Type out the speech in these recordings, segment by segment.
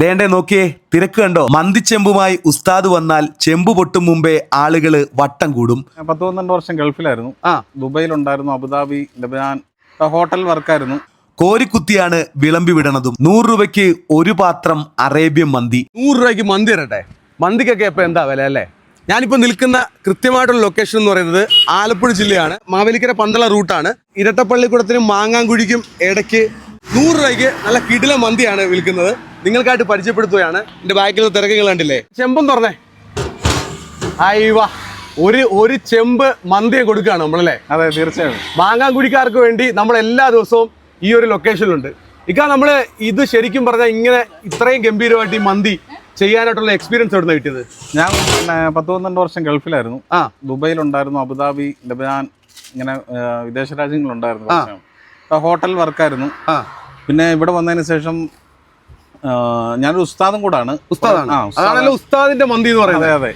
ദേണ്ടേ നോക്കിയേ, തിരക്ക് കണ്ടോ? മന്തിച്ചെമ്പുമായി ഉസ്താദ് വന്നാൽ ചെമ്പു പൊട്ടും മുമ്പേ ആളുകള് വട്ടം കൂടും. 12 വർഷം ഗൾഫിലായിരുന്നു. ദുബൈയിലുണ്ടായിരുന്നു, അബുദാബി, ലബനാൻ ഹോട്ടൽ വർക്കായിരുന്നു. കോരിക്കുത്തിയാണ് വിളമ്പി വിടണതും. 100 രൂപയ്ക്ക് ഒരു പാത്രം അറേബ്യൻ മന്തി. 100 രൂപയ്ക്ക് മന്തി തരട്ടെ. മന്തിക്കൊക്കെ ഇപ്പൊ എന്താ വില അല്ലേ? ഞാനിപ്പോൾ നിൽക്കുന്ന കൃത്യമായിട്ടുള്ള ലൊക്കേഷൻ എന്ന് പറയുന്നത് ആലപ്പുഴ ജില്ലയാണ്. മാവേലിക്കര പന്തളം റൂട്ടാണ്. ഇരട്ടപ്പള്ളിക്കുടത്തിനും മാങ്ങാങ്കുഴിക്കും ഇടയ്ക്ക് 100 രൂപയ്ക്ക് നല്ല കിടില മന്തിയാണ് വിൽക്കുന്നത്. നിങ്ങൾക്കായിട്ട് പരിചയപ്പെടുത്തുകയാണ്. എൻ്റെ ബാക്കിൽ തിരക്കുകൾ കണ്ടില്ലേ? ചെമ്പം തുറന്നേ. അയ്യവാ, ഒരു ചെമ്പ് മന്തിയെ കൊടുക്കുകയാണ് നമ്മളല്ലേ? അതെ, തീർച്ചയായും. മാങ്ങാങ്കുഴിക്കാർക്ക് വേണ്ടി നമ്മൾ എല്ലാ ദിവസവും ഈ ഒരു ലൊക്കേഷനിലുണ്ട്. നമ്മൾ ഇത് ശരിക്കും പറഞ്ഞാൽ ഇങ്ങനെ ഇത്രയും ഗംഭീരമായിട്ട് ഈ മന്തി ചെയ്യാനായിട്ടുള്ള എക്സ്പീരിയൻസ് എവിടെ നിന്ന് കിട്ടിയത്? ഞാൻ 12 വർഷം ഗൾഫിലായിരുന്നു. ദുബൈയിലുണ്ടായിരുന്നു, അബുദാബി, ലബനാൻ, ഇങ്ങനെ വിദേശ രാജ്യങ്ങളുണ്ടായിരുന്നു. ഹോട്ടൽ വർക്കായിരുന്നു. പിന്നെ ഇവിടെ വന്നതിന് ശേഷം ഞാനൊരു ഉസ്താദും കൂടാണ്. ഉസ്താദിന്റെ മന്തി എന്ന് പറയുന്നത്. അതെ.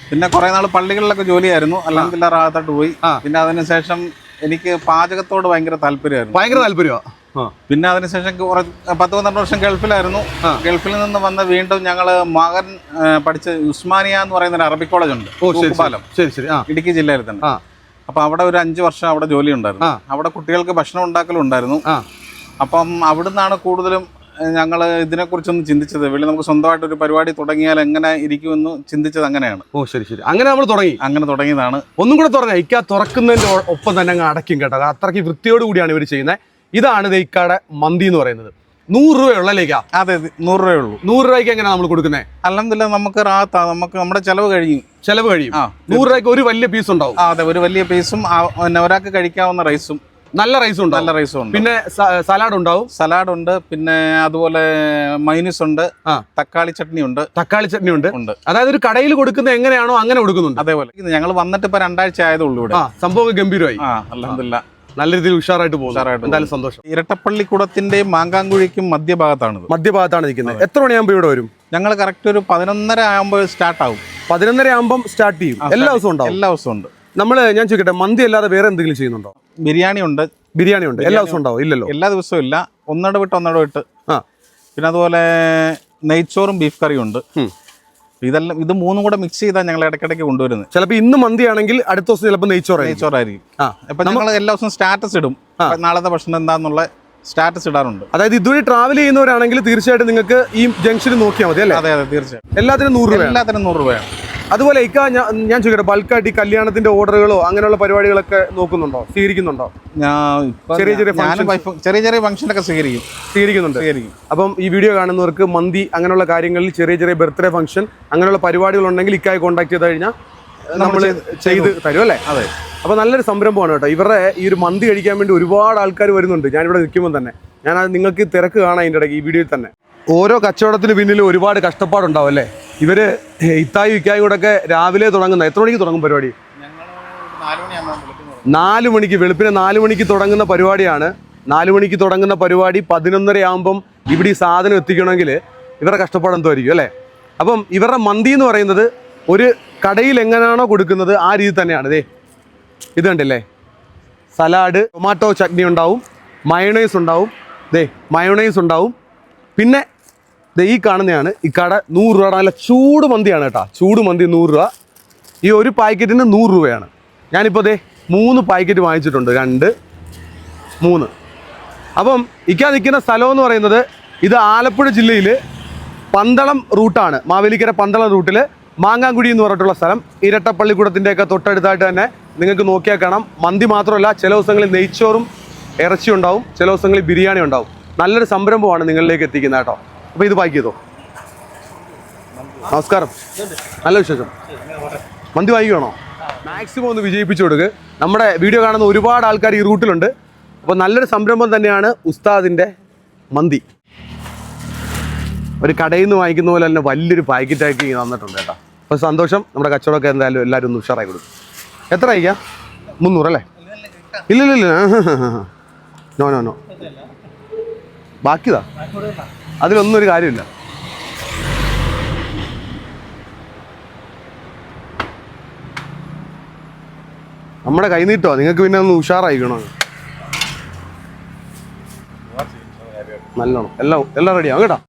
പിന്നെ കുറെ നാൾ പള്ളികളിലൊക്കെ ജോലിയായിരുന്നു. അൽഹംദുലില്ലാഹ് റാഹത്തായിട്ട് പോയി. പിന്നെ അതിനുശേഷം എനിക്ക് പാചകത്തോട് ഭയങ്കര താല്പര്യമാണ്. പിന്നെ അതിനുശേഷം 10-12 വർഷം ഗൾഫിലായിരുന്നു. ഗൾഫിൽ നിന്ന് വന്ന് വീണ്ടും ഞങ്ങള് മകൻ പഠിച്ച ഉസ്മാനിയ എന്ന് പറയുന്ന ഒരു അറബിക് കോളേജ് ഉണ്ട്, ഇടുക്കി ജില്ലയിൽ തന്നെ. അപ്പൊ അവിടെ ഒരു 5 വർഷം അവിടെ ജോലി ഉണ്ടായിരുന്നു. അവിടെ കുട്ടികൾക്ക് ഭക്ഷണം ഉണ്ടാക്കലും ഉണ്ടായിരുന്നു. അപ്പം അവിടുന്നാണ് കൂടുതലും ഞങ്ങൾ ഇതിനെക്കുറിച്ചൊന്ന് ചിന്തിച്ചത്. വെളി നമുക്ക് സ്വന്തമായിട്ട് ഒരു പരിപാടി തുടങ്ങിയാൽ എങ്ങനെ ഇരിക്കുമെന്ന് ചിന്തിച്ചത് അങ്ങനെയാണ്. അങ്ങനെ നമ്മൾ തുടങ്ങിയതാണ്. ഒന്നും കൂടെ തുറക്കുക. തുറക്കുന്നതിന്റെ ഒപ്പം തന്നെ അങ്ങ് അടയ്ക്കും കേട്ടോ. അത്രയ്ക്ക് വൃത്തിയോട് കൂടിയാണ് ഇവർ ചെയ്യുന്നത്. ഇതാണ് ഇക്കാടെ മന്തി എന്ന് പറയുന്നത്. 100 രൂപയുള്ളല്ലേക്കാ? അതെ, 100 രൂപയുള്ളൂ. 100 രൂപയ്ക്ക് എങ്ങനെയാണ് നമ്മൾ കൊടുക്കുന്നത്? അൽഹംദുലില്ലാഹ് നമുക്ക് നമുക്ക് നമ്മുടെ ചെലവ് കഴിയും. 100 രൂപയ്ക്ക് ഒരു വലിയ പീസ് ഉണ്ടാവും. അതെ, ഒരു വലിയ പീസും ഒരാൾക്ക് കഴിക്കാവുന്ന റൈസും. നല്ല റൈസും ഉണ്ട്. പിന്നെ സലാഡ് ഉണ്ട്. പിന്നെ അതുപോലെ മൈനസ് ഉണ്ട്. തക്കാളി ചട്നി ഉണ്ട്. അതായത് ഒരു കടയിൽ കൊടുക്കുന്ന എങ്ങനെയാണോ അങ്ങനെ കൊടുക്കുന്നുണ്ട്. അതേപോലെ ഞങ്ങൾ വന്നിട്ട് ഇപ്പൊ 2 ആഴ്ച ആയതുള്ളൂ ഇവിടെ. സംഭവം ഗംഭീരമായി. അൽഹംദുലില്ലാഹ് നല്ല രീതിയിൽ ഉഷാറായിട്ട് പോകും. എന്തായാലും സന്തോഷം. ഇരട്ടപ്പള്ളിക്കുടത്തിന്റെയും മാങ്ങാങ്കുഴിക്കും മധ്യഭാഗത്താണ് നിൽക്കുന്നത്. എത്ര മണിയാകുമ്പോൾ ഇവിടെ വരും? ഞങ്ങൾ കറക്റ്റ് ഒരു 11:30 ആകുമ്പോൾ സ്റ്റാർട്ട് ആവും. 11:30 ആകുമ്പോൾ സ്റ്റാർട്ട് ചെയ്യും. എല്ലാ ദിവസവും ഉണ്ട്. ഞാൻ ചോദിക്കട്ടെ, മന്തി അല്ലാതെ വേറെ എന്തെങ്കിലും ചെയ്യുന്നുണ്ടോ? ബിരിയാണി ഉണ്ട്. എല്ലാ ദിവസവും ഉണ്ടാവും? ഇല്ലല്ലോ, എല്ലാ ദിവസവും ഇല്ല. ഒന്നിടവിട്ട്. പിന്നെ അതുപോലെ നെയ്ച്ചോറും ബീഫ് കറിയും ഉണ്ട്. ഇത് മൂന്നും കൂടെ മിക്സ് ചെയ്താൽ ഞങ്ങൾ ഇടയ്ക്കിടയ്ക്ക് കൊണ്ടുവരുന്നത്. ചിലപ്പോൾ ഇന്ന് മന്തി ആണെങ്കിൽ അടുത്ത ദിവസം ചിലപ്പോൾ നെയ്ച്ചോറായിരിക്കും. അപ്പൊ ഞങ്ങൾ എല്ലാ ദിവസവും സ്റ്റാറ്റസ് ഇടും, നാളത്തെ ഭക്ഷണം എന്താന്നുള്ള സ്റ്റാറ്റസ് ഇടാറുണ്ട്. അതായത് ഇതുവഴി ട്രാവൽ ചെയ്യുന്നവരാണെങ്കിൽ തീർച്ചയായിട്ടും നിങ്ങൾക്ക് ഈ ജംഗ്ഷനിൽ നോക്കിയാൽ മതി അല്ലേ? അതെ, തീർച്ചയായും. എല്ലാത്തിനും 100 രൂപയാണ്. അതുപോലെ ഞാൻ ചോദിക്കട്ടെ, ബൾക്കായിട്ട് ഈ കല്യാണത്തിന്റെ ഓർഡറുകളോ അങ്ങനെയുള്ള പരിപാടികളൊക്കെ നോക്കുന്നുണ്ടോ, സ്വീകരിക്കുന്നുണ്ടോ? ചെറിയ ഫംഗ്ഷനൊക്കെ സ്വീകരിക്കുന്നുണ്ട്. അപ്പം ഈ വീഡിയോ കാണുന്നവർക്ക് മന്തി അങ്ങനെയുള്ള കാര്യങ്ങളിൽ ചെറിയ ബർത്ത്ഡേ ഫംഗ്ഷൻ അങ്ങനെയുള്ള പരിപാടികൾ ഉണ്ടെങ്കിൽ ഇക്കായി കോൺടാക്ട് ചെയ്ത് കഴിഞ്ഞാൽ നമ്മൾ ചെയ്ത് തരും അല്ലേ? അതെ. അപ്പോൾ നല്ലൊരു സംരംഭമാണ് കേട്ടോ. ഇവരുടെ ഈ ഒരു മന്തി കഴിക്കാൻ വേണ്ടി ഒരുപാട് ആൾക്കാർ വരുന്നുണ്ട്. ഞാനിവിടെ നിൽക്കുമ്പോൾ തന്നെ ഞാനത് നിങ്ങൾക്ക് തിരക്ക് കാണാം ഇതിൻ്റെ ഇടയ്ക്ക് ഈ വീഡിയോയിൽ തന്നെ. ഓരോ കച്ചവടത്തിന് പിന്നിൽ ഒരുപാട് കഷ്ടപ്പാടുണ്ടാവും അല്ലേ? ഇവര് ഇക്കായും കൂടെ ഒക്കെ രാവിലെ തുടങ്ങുന്ന, എത്ര മണിക്ക് തുടങ്ങും പരിപാടി? 4 മണിക്ക്, വെളുപ്പിനെ 4 മണിക്ക് തുടങ്ങുന്ന പരിപാടിയാണ്. 4 മണിക്ക് തുടങ്ങുന്ന പരിപാടി 11:30 ആകുമ്പം ഇവിടെ ഈ സാധനം എത്തിക്കണമെങ്കിൽ ഇവരുടെ കഷ്ടപ്പാട് എന്തോ ആയിരിക്കും അല്ലേ? അപ്പം ഇവരുടെ മന്തി എന്ന് പറയുന്നത് ഒരു കടയിൽ എങ്ങനെയാണോ കൊടുക്കുന്നത് ആ രീതി തന്നെയാണ്. ഇത് കണ്ടില്ലേ, സലാഡ്, ടൊമാറ്റോ ചട്നി ഉണ്ടാവും, മയോണൈസ് ഉണ്ടാവും. പിന്നെ ഈ കാണുന്നതാണ് ഇക്കാടെ 100 രൂപ. നല്ല ചൂട് മന്തിയാണ് കേട്ടോ. ചൂട് മന്തി 100 രൂപ. ഈ ഒരു പാക്കറ്റിന് 100 രൂപയാണ്. ഞാനിപ്പോൾ 3 പാക്കറ്റ് വാങ്ങിച്ചിട്ടുണ്ട്. 2, 3. അപ്പം നിൽക്കുന്ന സ്ഥലം എന്ന് പറയുന്നത് ഇത് ആലപ്പുഴ ജില്ലയിൽ പന്തളം റൂട്ടാണ്. മാവേലിക്കര പന്തളം റൂട്ടിൽ മാങ്ങാങ്കുഴി എന്ന് പറഞ്ഞിട്ടുള്ള സ്ഥലം. ഇരട്ടപ്പള്ളിക്കുടത്തിൻ്റെയൊക്കെ തൊട്ടടുത്തായിട്ട് തന്നെ നിങ്ങൾക്ക് നോക്കിയാൽ കാണാം. മന്തി മാത്രമല്ല, ചില ദിവസങ്ങളിൽ നെയ്ച്ചോറും ഇറച്ചി ഉണ്ടാവും, ചില ദിവസങ്ങളിൽ ബിരിയാണി ഉണ്ടാവും. നല്ലൊരു സംരംഭമാണ് നിങ്ങളിലേക്ക് എത്തിക്കുന്നത് കേട്ടോ. അപ്പോൾ ഇത് പാക്ക് ചെയ്തോ. നമസ്കാരം, നല്ല വിശേഷം. മന്തി വാങ്ങിക്കണോ? മാക്സിമം ഒന്ന് വിജയിപ്പിച്ചു കൊടുക്ക്. നമ്മുടെ വീഡിയോ കാണുന്ന ഒരുപാട് ആൾക്കാർ ഈ റൂട്ടിലുണ്ട്. അപ്പോൾ നല്ലൊരു സംരംഭം തന്നെയാണ് ഉസ്താദിൻ്റെ മന്തി. ഒരു കടയിൽ നിന്ന് വാങ്ങിക്കുന്ന പോലെ തന്നെ വലിയൊരു പാക്കറ്റാക്കി തന്നിട്ടുണ്ട് കേട്ടോ. അപ്പോൾ സന്തോഷം. നമ്മുടെ കച്ചവടമൊക്കെ എന്തായാലും എല്ലാവരും ഒന്ന് ഉഷാറായി കൊടുക്കും. എത്ര അയക്കാം? 300 അല്ലേ? ഇല്ല, നോ ബാക്കിതാ, അതിലൊന്നും ഒരു കാര്യമില്ല. നമ്മുടെ കൈ നീട്ടോ, നിങ്ങൾക്ക് പിന്നെ ഒന്ന് ഉഷാറായിക്കണോ? നല്ലോണം എല്ലാം റെഡിയാവും കേട്ടോ.